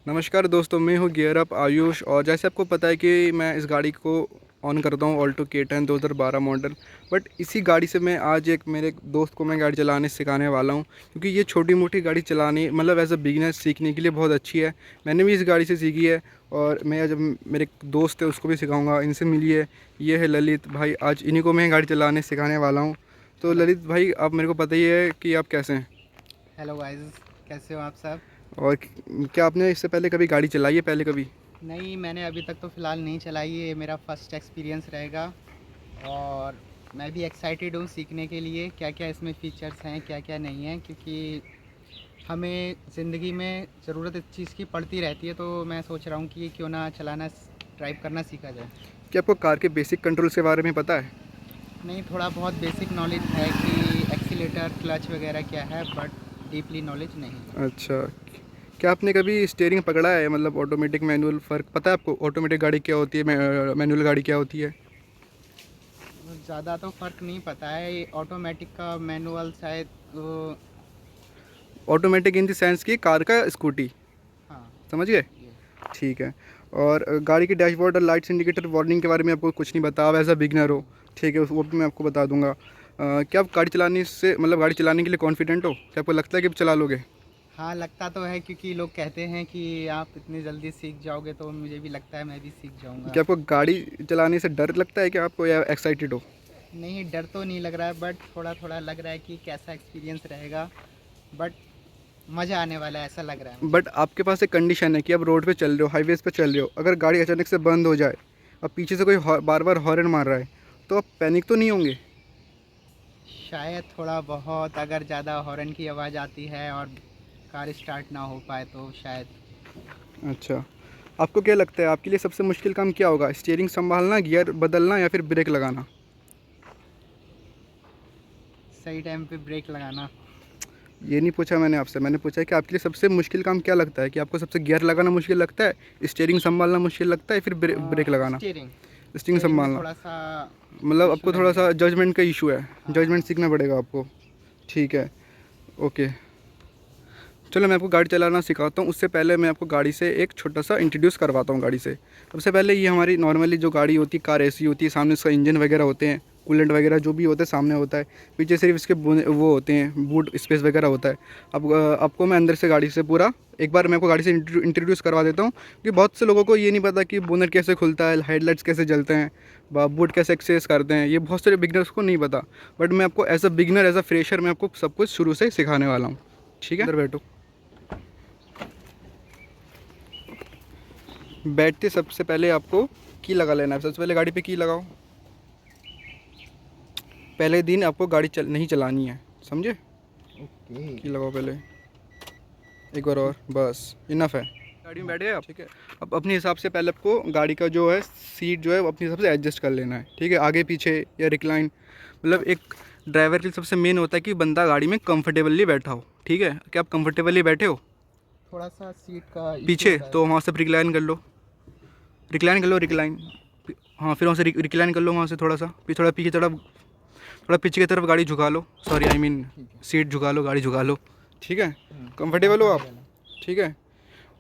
नमस्कार दोस्तों, मैं हूँ गियर अप आयुष। और जैसे आपको पता है कि मैं इस गाड़ी को ऑन करता हूँ, ऑल्टो K10 2012 मॉडल। बट इसी गाड़ी से मैं आज एक मेरे दोस्त को मैं गाड़ी चलाने सिखाने वाला हूँ, क्योंकि ये छोटी मोटी गाड़ी चलानी मतलब एज अ बिगिनर सीखने के लिए बहुत अच्छी है। मैंने भी इस गाड़ी से सीखी है और मैं जब मेरे दोस्त है उसको भी सिखाऊँगा। इनसे मिलिए, ये है ललित भाई, आज इन्हीं को मैं गाड़ी चलाने सिखाने वाला हूँ। तो हेलो। ललित भाई, आप मेरे को पता ही है कि आप कैसे हैं। हेलो गाइस, कैसे हो आप सब? और क्या आपने इससे पहले कभी गाड़ी चलाई है पहले कभी? नहीं, मैंने अभी तक तो फ़िलहाल नहीं चलाई है। ये मेरा फर्स्ट एक्सपीरियंस रहेगा और मैं भी एक्साइटेड हूँ सीखने के लिए, क्या क्या इसमें फ़ीचर्स हैं, क्या क्या नहीं है, क्योंकि हमें ज़िंदगी में ज़रूरत इस चीज़ की पड़ती रहती है। तो मैं सोच रहा हूँ कि क्यों ना चलाना, ड्राइव करना सीखा जाए। क्या आपको कार के बेसिक कंट्रोल्स के बारे में पता है? नहीं, थोड़ा बहुत बेसिक नॉलेज है कि एक्सीलेटर, क्लच वगैरह क्या है, बट डीपली नॉलेज नहीं है। अच्छा, क्या आपने कभी स्टीयरिंग पकड़ा है? मतलब ऑटोमेटिक मैनुअल फ़र्क पता है आपको? ऑटोमेटिक गाड़ी क्या होती है, मैनुअल गाड़ी क्या होती है? ज़्यादा तो फ़र्क नहीं पता है। ये ऑटोमेटिक का मैनुअल शायद ऑटोमेटिक इन द सेंस कि कार का स्कूटी, हाँ, समझ गए? ये ठीक है। और गाड़ी की डैशबोर्ड और लाइट्स इंडिकेटर वार्निंग के बारे में आपको कुछ नहीं पता, आप एज अ बिगनर हो, ठीक है, वो भी मैं आपको बता दूंगा। क्या आप गाड़ी चलाने से मतलब गाड़ी चलाने के लिए कॉन्फिडेंट हो? क्या आपको लगता है कि आप चला लोगे? हाँ, लगता तो है, क्योंकि लोग कहते हैं कि आप इतनी जल्दी सीख जाओगे, तो मुझे भी लगता है मैं भी सीख जाऊंगा। क्या आपको गाड़ी चलाने से डर लगता है कि आपको, या एक्साइटेड हो? नहीं, डर तो नहीं लग रहा है, बट थोड़ा थोड़ा लग रहा है कि कैसा एक्सपीरियंस रहेगा। बट मज़ा आने वाला है, ऐसा लग रहा है मुझे। बट आपके पास एक कंडीशन है कि आप रोड पे चल रहे हो, हाईवेज़ पे चल रहे हो, अगर गाड़ी अचानक से बंद हो जाए और पीछे से कोई बार बार हॉर्न मार रहा है, तो आप पैनिक तो नहीं होंगे? शायद थोड़ा बहुत, अगर ज़्यादा हॉर्न की आवाज़ आती है और कार स्टार्ट ना हो पाए तो शायद। अच्छा, आपको क्या लगता है आपके लिए सबसे मुश्किल काम क्या होगा? स्टीयरिंग संभालना, गियर बदलना, या फिर ब्रेक लगाना? सही टाइम पे ब्रेक लगाना। ये नहीं पूछा मैंने आपसे, मैंने पूछा है कि आपके लिए सबसे मुश्किल काम क्या लगता है, कि आपको सबसे गियर लगाना मुश्किल लगता है, स्टीयरिंग संभालना मुश्किल लगता है, फिर ब्रेक लगाना? स्टीयरिंग स्टीयरिंग स्टीयरिंग में संभालना, थोड़ा सा मतलब इशू आपको थोड़ा रहेगा। सा जजमेंट का इशू है, जजमेंट हाँ। सीखना पड़ेगा आपको। ठीक है, ओके। चलो मैं आपको गाड़ी चलाना सिखाता हूँ, उससे पहले मैं आपको गाड़ी से एक छोटा सा इंट्रोड्यूस करवाता हूँ गाड़ी से। सबसे पहले ये हमारी नॉर्मली जो गाड़ी होती है, कार ऐसी होती है, सामने उसका इंजन वगैरह होते हैं, कूलेंट वगैरह जो भी होता है सामने होता है, पीछे सिर्फ इसके वो होते हैं, बूट स्पेस वगैरह होता है। अब आपको मैं अंदर से गाड़ी से पूरा एक बार मैं आपको गाड़ी से इंट्रोड्यूस करवा देता हूँ, क्योंकि बहुत से लोगों को ये नहीं पता कि बोनट कैसे खुलता है, हेडलाइट्स कैसे जलते हैं, बूट कैसे एक्सेस करते हैं, ये बहुत सारे बिगनर्स को नहीं पता। बट मैं आपको as a beginner, as a fresher, मैं आपको सब कुछ शुरू से सिखाने वाला हूँ, ठीक है? अंदर बैठो। बैठते सबसे पहले आपको की लगा लेना है। सबसे पहले गाड़ी पे की लगाओ। पहले दिन आपको गाड़ी नहीं चलानी है, समझे? ओके। की लगाओ पहले, एक बार और, बस इनफ है। गाड़ी में बैठ गए आप, ठीक है। अब अपने हिसाब से पहले आपको गाड़ी का जो है सीट जो है वो अपने हिसाब से एडजस्ट कर लेना है, ठीक है, आगे पीछे या रिक्लाइन। मतलब एक ड्राइवर के लिए सबसे मेन होता है कि बंदा गाड़ी में कंफर्टेबली बैठा हो, ठीक है। क्या आप कंफर्टेबली बैठे हो? थोड़ा सा सीट का इशू हो पीछे रहा है। तो वहाँ से रिक्लाइन कर लो, रिक्लाइन कर लो, रिक्लाइन। हाँ, फिर वहाँ से रिक्लाइन कर लो, वहाँ से थोड़ा सा थोड़ा पीछे, थोड़ा पीछे की तरफ गाड़ी झुका लो, सॉरी आई मीन ठीक है। सीट झुका लो, गाड़ी झुका लो, ठीक है। कंफर्टेबल हो आप? कंफर्टेबल है। ठीक है।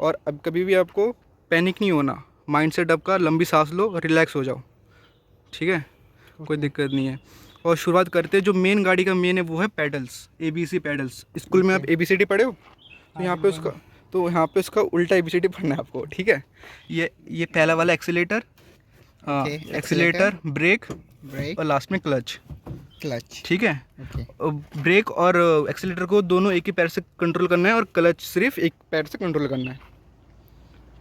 और अब कभी भी आपको पैनिक नहीं होना, माइंड सेट आपका लंबी सांस लो, रिलैक्स हो जाओ, ठीक है, कोई ओके। दिक्कत नहीं है। और शुरुआत करते हैं, जो मेन गाड़ी का मेन है वो है पेडल्स, ABC पेडल्स। स्कूल में ओके। आप ABCD पढ़े हो? तो हाँ, यहाँ पे उसका, बिल्कुल। तो यहाँ पे उसका उल्टा ABCD पढ़ना है आपको, ठीक है। ये पहला वाला एक्सीलेटर, हाँ, okay. Accelerator, accelerator, brake, brake, और लास्ट में क्लच, क्लच। ठीक है। ओके। ब्रेक और एक्सीलेटर को दोनों एक ही पैर से कंट्रोल करना है, और क्लच सिर्फ एक पैर से कंट्रोल करना है,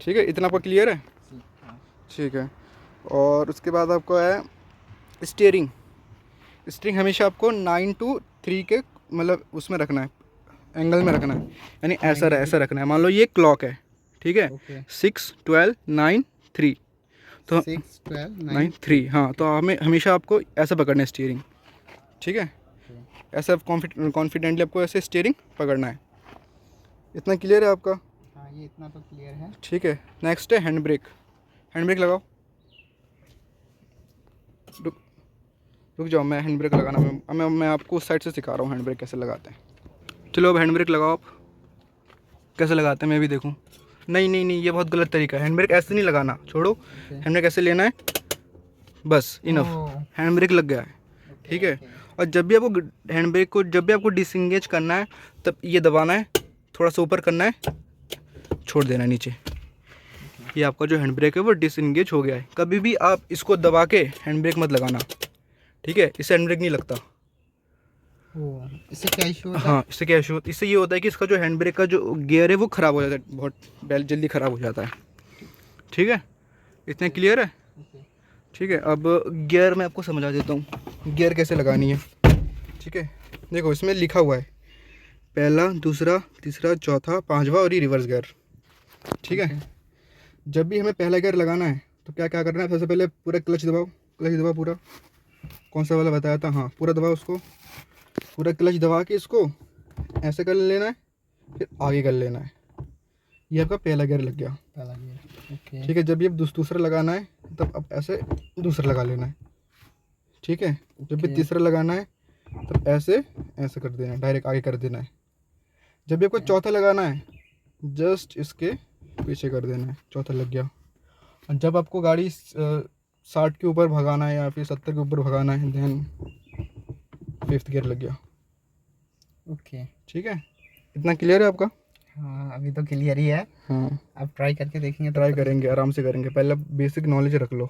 ठीक है। इतना आपको क्लियर है? हाँ। ठीक है। और उसके बाद आपको है स्टीयरिंग। स्टीयरिंग हमेशा आपको 9 to 3 के मतलब उसमें रखना है, एंगल में रखना है, यानी ऐसा 9 to ऐसा रखना है। मान लो ये क्लॉक है, ठीक है, ओके। 6 12 9 3, तो 6 12 9 3। 9 3, हाँ, ओके। तो हमें हमेशा आपको ऐसा पकड़ना है स्टीयरिंग, ठीक है। ओके। ऐसा कॉन्फिडेंटली आपको ऐसे स्टीयरिंग पकड़ना है। इतना क्लियर है आपका? हाँ, ये इतना तो क्लियर है। ठीक है। नेक्स्ट है हैंड ब्रेक। हैंड ब्रेक लगाओ। रुक रुक जाओ, मैं हैंड ब्रेक लगाना मैं आपको उस साइड से सिखा रहा हूँ हैंड ब्रेक कैसे लगाते हैं। चलो अब हैंड ब्रेक लगाओ आप। कैसे लगाते हैं मैं भी देखूँ। नहीं नहीं नहीं, ये बहुत गलत तरीका है। हैंड ब्रेक ऐसे नहीं लगाना, छोड़ो। हैंड ब्रेक ऐसे लेना है, बस इनफ। हैंड ब्रेक लग गया है, ठीक है। और जब भी आपको हैंड ब्रेक को, जब भी आपको डिसंगेज करना है, तब ये दबाना है, थोड़ा सा ऊपर करना है, छोड़ देना है नीचे। ये आपका जो हैंड ब्रेक है वो डिसंगेज हो गया है। कभी भी आप इसको दबा के हैंड ब्रेक मत लगाना, ठीक है। इससे हैंड ब्रेक नहीं लगता। इससे क्या इशू होता है? हाँ, इससे क्या इशू, इससे ये होता है कि इसका जो हैंड ब्रेक का जो गियर है वो ख़राब हो जाता है, बहुत जल्दी ख़राब हो जाता है, ठीक है। इतना क्लियर है, ठीक है। अब गियर मैं आपको समझा देता हूँ गियर कैसे लगानी है, ठीक है। देखो इसमें लिखा हुआ है पहला, दूसरा, तीसरा, चौथा, पांचवा और ये रिवर्स गियर, ठीक है। जब भी हमें पहला गियर लगाना है तो क्या क्या करना है, सबसे पहले पूरा क्लच दबाओ, क्लच दबाओ पूरा। कौन सा वाला बताया था, हाँ पूरा दबाओ उसको, पूरा क्लच दबा के इसको ऐसे कर लेना है, फिर आगे कर लेना है। ये आपका पहला गियर लग गया, पहला गियर, ठीक है। जब ये दूसरा लगाना है तब अब ऐसे दूसरा लगा लेना है, ठीक है। जब भी तीसरा लगाना है तब ऐसे ऐसे कर देना है, डायरेक्ट आगे कर देना है। जब भी आपको चौथा लगाना है जस्ट इसके पीछे कर देना है, चौथा लग गया। और जब आपको गाड़ी 60 के ऊपर भगाना है या फिर 70 के ऊपर भगाना है, देन फिफ्थ गियर लग गया, ओके, ठीक है। इतना क्लियर है आपका? हाँ अभी तो क्लियर ही है। हाँ, आप ट्राई करके देखेंगे? ट्राई करेंगे, आराम से करेंगे, पहले बेसिक नॉलेज रख लो,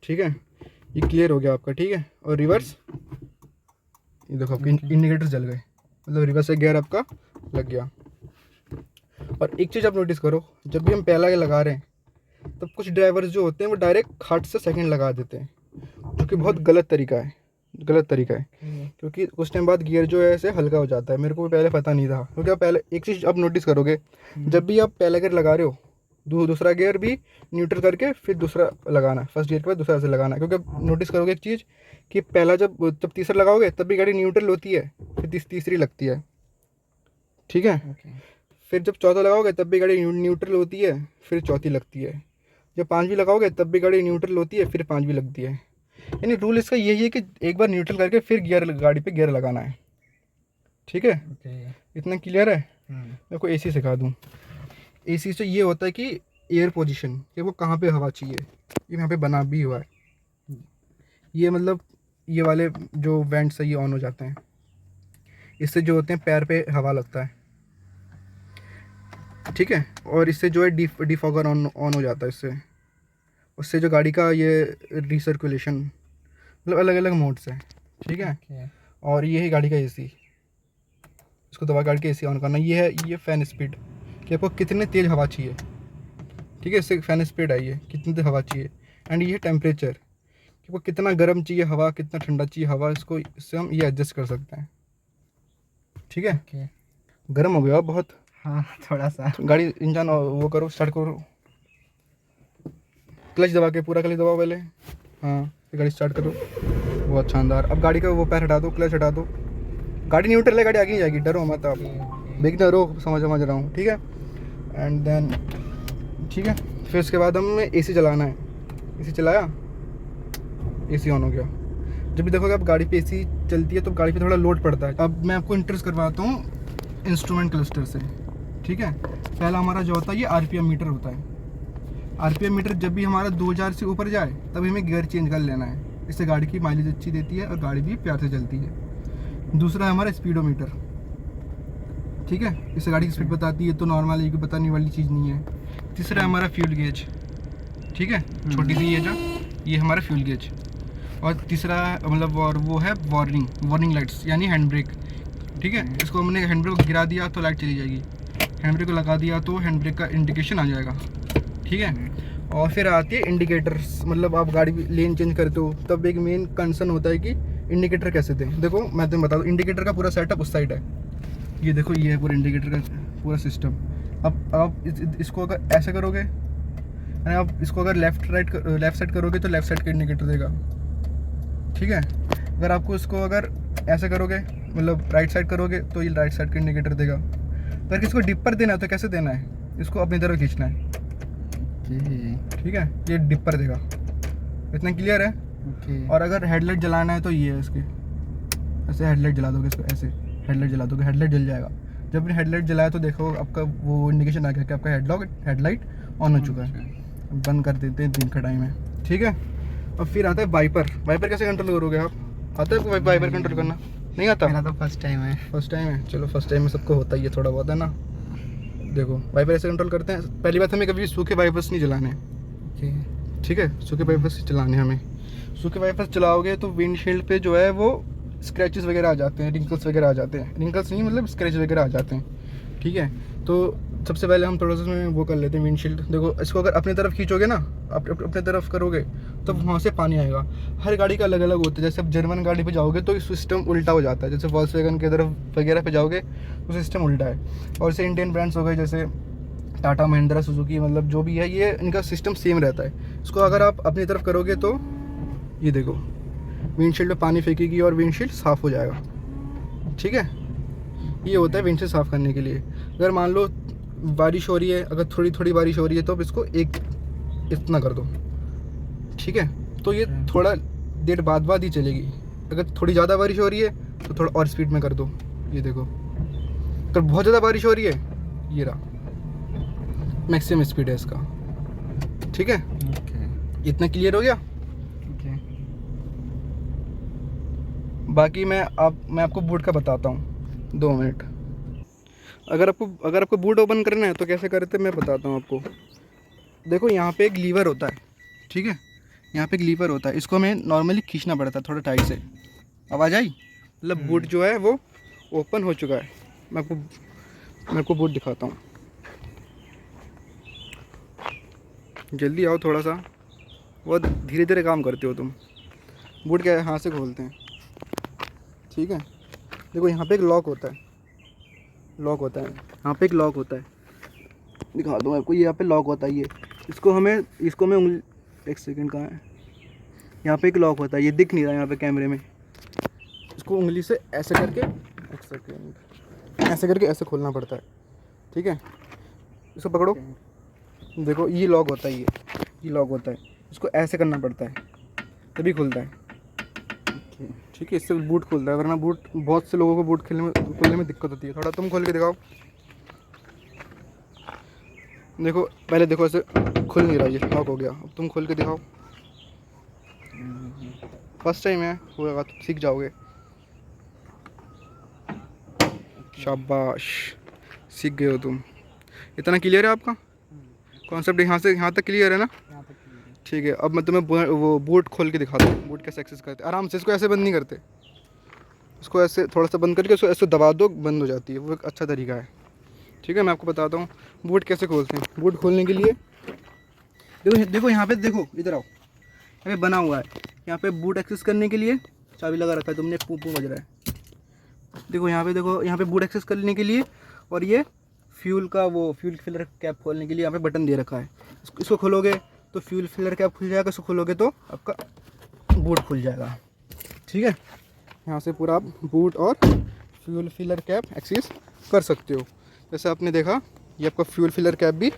ठीक है। ये क्लियर हो गया आपका, ठीक है। और रिवर्स, ये देखो आपके इंडिकेटर जल गए, मतलब रिवर्स से गियर आपका लग गया। और एक चीज़ आप नोटिस करो, जब भी हम पहला लगा रहे हैं तब कुछ ड्राइवर्स जो होते हैं वो डायरेक्ट हाथ से सेकंड लगा देते हैं, जो कि बहुत गलत तरीका है, गलत तरीका है। क्योंकि कुछ टाइम बाद गियर जो है ऐसे हल्का हो जाता है। मेरे को भी पहले पता नहीं था, क्योंकि आप पहले एक चीज़ आप नोटिस करोगे, जब भी आप पहला गियर लगा रहे हो दूसरा गियर भी न्यूट्रल करके फिर दूसरा लगाना है, फर्स्ट गियर के बाद दूसरा ऐसे लगाना है। क्योंकि आप नोटिस करोगे एक चीज़ कि पहला जब तीसरा लगाओगे तब भी गाड़ी न्यूट्रल होती है, फिर तीसरी लगती है, ठीक है। फिर जब चौथा लगाओगे तब भी गाड़ी न्यूट्रल होती है, फिर चौथी लगती है। जब पांचवी लगाओगे तब भी गाड़ी न्यूट्रल होती है, फिर पांचवी लगती है। यानी रूल इसका यही है कि एक बार न्यूट्रल करके फिर गाड़ी पे गियर लगाना है, ठीक है। इतना क्लियर है? मैं को एसी सिखा दूँ। एसी से ये होता है कि एयर पोजीशन, कि वो कहाँ पे हवा चाहिए, ये यहाँ पे बना भी हुआ है। ये मतलब ये वाले जो वेंट्स है ये ऑन हो जाते हैं, इससे जो होते हैं पैर पे हवा लगता है, ठीक है। और इससे जो है डिफॉगर ऑन हो जाता है इससे, उससे जो गाड़ी का ये रिसर्कुलेशन, मतलब अलग अलग मोड्स है, ठीक है। और ये है गाड़ी का एसी, इसको दबा गाड़ी का एसी ऑन करना। ये है ये फ़ैन स्पीड, कि आपको कितने तेज़ हवा चाहिए, ठीक है। इससे फ़ैन स्पीड आई है, कितनी तेज़ हवा चाहिए। एंड ये है टेम्परेचर, कि आपको कितना गर्म चाहिए हवा, कितना ठंडा चाहिए हवा, इसको इससे हम ये एडजस्ट कर सकते हैं, ठीक है। गर्म हो गया बहुत, हाँ थोड़ा सा। गाड़ी इंजन वो करो, स्टार्ट करो, क्लच दबा के पूरा क्लच दबाओ पहले, हाँ फिर गाड़ी स्टार्ट करो। बहुत शानदार। अब गाड़ी का वो पैर हटा दो, क्लच हटा दो, गाड़ी न्यूट्रल है, गाड़ी आगे नहीं जाएगी, डरो मत आप, बिगनर हो, समझ रहा हूँ, ठीक है। एंड देन ठीक है, फिर उसके बाद हमें एसी चलाना है। एसी चलाया, एसी ऑन हो गया। जब भी देखोगे आप गाड़ी पे एसी चलती है तो गाड़ी पे थोड़ा लोड पड़ता है। अब मैं आपको इंट्रोड्यूस करवाता हूँ इंस्ट्रूमेंट क्लस्टर से, ठीक है। पहला हमारा जो होता है ये आरपीएम मीटर होता है। आरपीएम मीटर जब भी हमारा 2000 से ऊपर जाए तभी हमें गियर चेंज कर लेना है, इससे गाड़ी की माइलेज अच्छी देती है और गाड़ी भी प्यार से चलती है। दूसरा है हमारा स्पीडोमीटर, ठीक है, इससे गाड़ी की स्पीड बताती है, तो नॉर्मल है, बताने वाली चीज़ नहीं है। तीसरा है हमारा फ्यूल गेज, ठीक है, छोटी सी ये हमारा फ्यूल गेज। और तीसरा मतलब वो है वार्निंग लाइट्स, यानी हैंड ब्रेक, ठीक है। इसको हमने हैंड ब्रेक को गिरा दिया तो लाइट चली जाएगी, हैंड ब्रेक को लगा दिया तो हैंड ब्रेक का इंडिकेशन आ जाएगा, ठीक है। और फिर आती है इंडिकेटर्स, मतलब आप गाड़ी लेन चेंज करते हो तब एक मेन कंसर्न होता है कि इंडिकेटर कैसे दें। देखो मैं तुम्हें बता दूँ, इंडिकेटर का पूरा सेटअप उस साइड है, ये देखो ये है पूरा इंडिकेटर का पूरा सिस्टम। अब आप इसको अगर ऐसे करोगे, यानी आप इसको अगर लेफ्ट साइड करोगे तो लेफ्ट साइड का इंडिकेटर देगा, ठीक है। अगर आपको इसको अगर ऐसे करोगे, मतलब राइट साइड करोगे तो ये राइट साइड का इंडिकेटर देगा। अगर इसको डिपर देना है तो कैसे देना है, इसको अपनी तरफ खींचना है, ठीक है, ये डिपर देगा। इतना क्लियर है? और अगर हेडलाइट जलाना है तो ये है इसके, ऐसे हेडलाइट जला दोगे इसको, ऐसे हेडलाइट जला दोगे, हेडलाइट जल जाएगा। जब आपने हेडलाइट जलाया तो देखो आपका वो इंडिकेशन आ गया कि आपका हेडलाइट ऑन हो चुका है। बंद कर देते हैं, दिन का टाइम है, ठीक है। और फिर आता है वाइपर कैसे कंट्रोल करोगे आप? आता है आपको वाइपर कंट्रोल करना? नहीं आता? मेरा तो फर्स्ट टाइम है। फर्स्ट टाइम है, चलो फर्स्ट टाइम में सबको होता ही है थोड़ा बहुत, है ना। देखो वाइपर ऐसे कंट्रोल करते हैं। पहली बात, हमें कभी सूखे वाइपर्स नहीं चलाने, ठीक है। सूखे वाइपर्स चलाने हमें। सूखे वाइपर्स चलाओगे तो विंडशील्ड पे जो है वो स्क्रैचेस वगैरह आ जाते हैं, रिंकल्स वगैरह आ जाते हैं। रिंकल्स नहीं मतलब स्क्रैच वगैरह आ जाते हैं, ठीक है। तो सबसे पहले हम थोड़ा सा इसमें वो कर लेते हैं विंडशील्ड। देखो इसको अगर अपनी तरफ खींचोगे ना, अपने तरफ करोगे तो वहाँ से पानी आएगा। हर गाड़ी का अलग अलग होता है। जैसे आप जर्मन गाड़ी पे जाओगे तो सिस्टम उल्टा हो जाता है। जैसे वॉल्क्सवैगन की तरफ वगैरह पे जाओगे तो सिस्टम उल्टा है। और जैसे इंडियन ब्रांड्स हो गए जैसे टाटा, महिंद्रा, सुजुकी, मतलब जो भी है, ये इनका सिस्टम सेम रहता है। इसको अगर आप अपनी तरफ करोगे तो ये देखो विंडशील्ड पे पानी फेंकेगी और विंडशील्ड साफ़ हो जाएगा, ठीक है। ये होता है विंडशील्ड साफ़ करने के लिए। अगर मान लो बारिश हो रही है, अगर थोड़ी थोड़ी बारिश हो रही है तो आप इसको एक इतना कर दो, ठीक है। तो ये थोड़ा देर बाद ही चलेगी। अगर थोड़ी ज़्यादा बारिश हो रही है तो थोड़ा और स्पीड में कर दो, ये देखो। अगर बहुत ज़्यादा बारिश हो रही है, ये रहा मैक्सिमम स्पीड है इसका, ठीक है। इतना क्लियर हो गया। बाकी मैं आपको बूट का बताता हूँ, 2 मिनट। अगर आपको बूट ओपन करना है तो कैसे करते हैं मैं बताता हूँ आपको। देखो यहाँ पे एक लीवर होता है, ठीक है। यहाँ पे एक लीवर होता है, इसको हमें नॉर्मली खींचना पड़ता है थोड़ा टाइट से। आवाज़ आई? मतलब बूट जो है वो ओपन हो चुका है। मैं आपको बूट दिखाता हूँ, जल्दी आओ थोड़ा सा, बहुत धीरे धीरे काम करते हो तुम। बूट क्या है, हाथ से खोलते हैं, ठीक है। देखो यहाँ पे एक लॉक होता है, यहाँ पे एक लॉक होता है, दिखा दूँ आपको। ये यहाँ पे लॉक होता है, ये इसको हमें उंगली, एक सेकंड कहाँ है, यहाँ पे एक लॉक होता है, ये दिख नहीं रहा यहाँ पे कैमरे में। इसको उंगली से ऐसे करके, एक सेकंड, ऐसे करके ऐसे खोलना पड़ता है, ठीक है। इसको पकड़ो, देखो ये लॉक होता है, ये लॉक होता है। इसको ऐसे करना पड़ता है तभी खुलता है, ठीक है। इससे बूट खुलता है, वरना बूट, बहुत से लोगों को बूट खोलने में दिक्कत होती है। थोड़ा तुम खोल के दिखाओ। देखो पहले देखो ऐसे खुल नहीं रहा, ये लॉक हो गया। अब तुम खोल के दिखाओ। फर्स्ट टाइम है, होगा तो सीख जाओगे। शाबाश, सीख गए हो तुम। इतना क्लियर है आपका कॉन्सेप्ट? यहाँ तक क्लियर है ना? ठीक है। अब मैं तुम्हें वो बूट खोल के दिखाता हूँ, बूट कैसे एक्सेस करते हैं। आराम से, इसको ऐसे बंद नहीं करते, इसको ऐसे थोड़ा सा बंद करके इसको ऐसे दबा दो, बंद हो जाती है। वो एक अच्छा तरीका है, ठीक है। मैं आपको बताता हूँ बूट कैसे खोलते हैं। बूट खोलने के लिए देखो यहाँ पे, देखो इधर आओ, यहाँ पे बना हुआ है। यहाँ पे बूट एक्सेस करने के लिए चाबी लगा रखा है तुमने, पू बज रहा है। देखो यहाँ पे, देखो यहाँ पे बूट एक्सेस करने के लिए, और ये फ्यूल फिलर कैप खोलने के लिए यहाँ पे बटन दे रखा है। इसको खोलोगे तो फ्यूल फिलर कैप खुल जाएगा, इसको खोलोगे तो आपका बूट खुल जाएगा, ठीक है। यहाँ से पूरा आप बूट और फ्यूल फिलर कैप एक्सेस कर सकते हो। जैसे आपने देखा, ये आपका फ्यूल फिलर कैप भी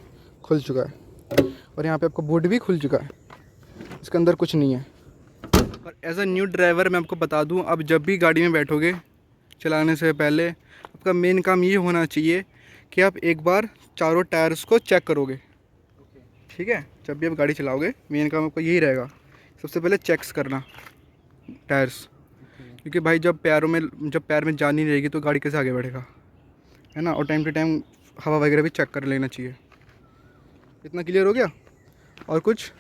खुल चुका है और यहाँ पे आपका बूट भी खुल चुका है। इसके अंदर कुछ नहीं है। और एज अ न्यू ड्राइवर मैं आपको बता दूँ, अब जब भी गाड़ी में बैठोगे चलाने से पहले आपका मेन काम ये होना चाहिए कि आप एक बार चारों टायर्स को चेक करोगे, ठीक है। जब भी आप गाड़ी चलाओगे मेन काम आपका यही रहेगा, सबसे पहले चेक्स करना टायर्स। क्योंकि भाई जब पैर में जान नहीं रहेगी तो गाड़ी कैसे आगे बढ़ेगा, है ना। और टाइम टू टाइम हवा वगैरह भी चेक कर लेना चाहिए। इतना क्लियर हो गया? और कुछ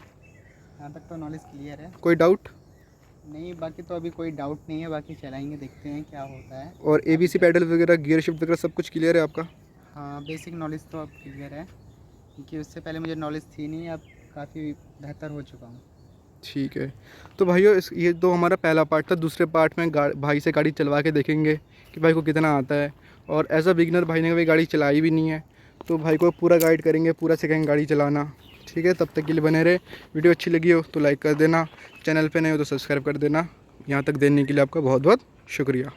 यहाँ तक तो नॉलेज क्लियर है, कोई डाउट नहीं। बाकी तो अभी कोई डाउट नहीं है, बाकी चलाएंगे, देखते हैं क्या होता है। और ABC पैडल वगैरह, गियर शिफ्ट वगैरह सब कुछ क्लियर है आपका? हाँ, बेसिक नॉलेज तो अब क्लियर है, क्योंकि उससे पहले मुझे नॉलेज थी नहीं, अब काफ़ी बेहतर हो चुका हूँ। ठीक है। तो भाइयों ये तो हमारा पहला पार्ट था। दूसरे पार्ट में भाई से गाड़ी चलवा के देखेंगे कि भाई को कितना आता है। और एज अ बिगनर भाई ने कभी गाड़ी चलाई भी नहीं है, तो भाई को पूरा गाइड करेंगे, पूरा सिखाएंगे गाड़ी चलाना, ठीक है। तब तक के लिए बने रहे। वीडियो अच्छी लगी हो तो लाइक कर देना, चैनल पे नए हो तो सब्सक्राइब कर देना। यहाँ तक देने के लिए आपका बहुत बहुत शुक्रिया।